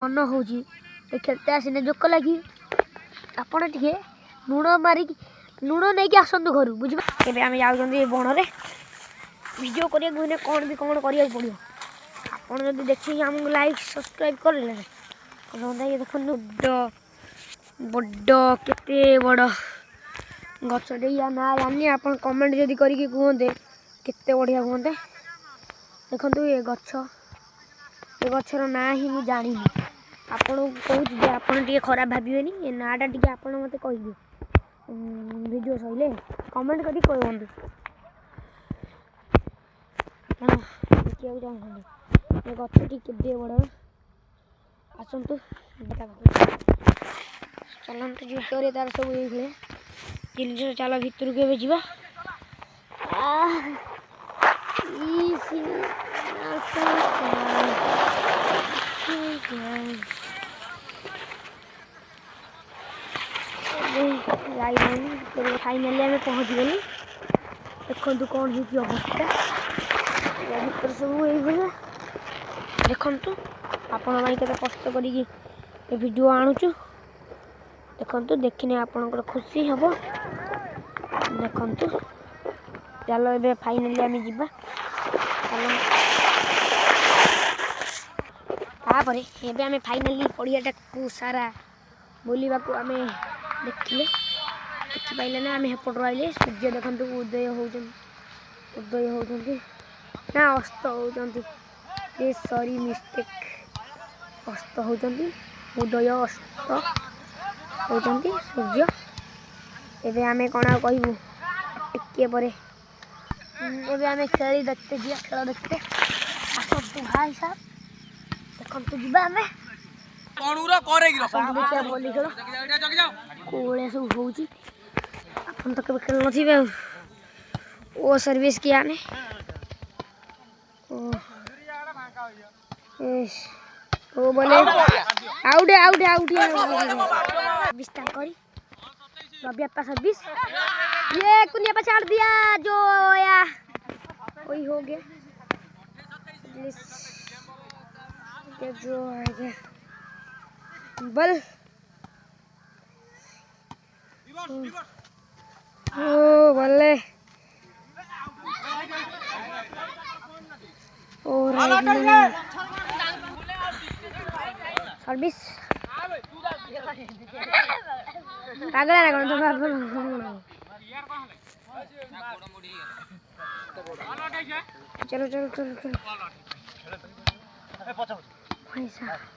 मन हो खेलते आसने जोक लगी आपण टे लुण मारिक लुण नहीं कि आसतु घर बुझे आम जाऊँ बण में वीडियो करा कौन भी कौन करा पड़ो आप देखिए आमको लाइक सब्सक्राइब कर ये देख बड़ के बड़ गचटे या ना जानी आप कमेंट जदि करके कहते केते बढ़िया कहते देखो ये गचर ना ही मुझे जानी आपन कहूँ आप खराब भावे ये नाटा टी आप मत कहे वीडियो सैले कमेंट कर कहते देखा चाहते ये गचटी के बड़ आसतु चलते जो तार सब ये जिन चल भितर के जा फाइनाली आम पहुँच गलु देखु कौन हो अवस्था भर सब ये देखु आपण के कष्ट कर वीडियो आणुचु देखु देखने आपणकर खुशी हम देखु चलो ये फाइनाली आम जा तापर एबे आम फाइनाली पड़ियाटा को सारा बुलवा को आम देखिले देखिपारे ना आम हेपट रही सूर्य देखु उदय होती ना अस्त होती सॉरी मिस्टेक अस्त होती उदय अस्त होती सूर्य एबे आम कौन कहूँ टिके पर एबे आम खेल देखते जी खेल देखते आसतु भाई साहब देखते जी आम देखिए भली खेल कौन सब हो तो कभी खेल थे ओ सर्विस किया ने ओ बोले आउट आउट आउट विस्तार करी रबिया सर्विस ये कुनिया पे छाड़ दिया जो या वही हो गया जो है गया बल ओ बल्ले ओ सर्विस पागल है कौन तो चलो चलो चलो चलो पैसा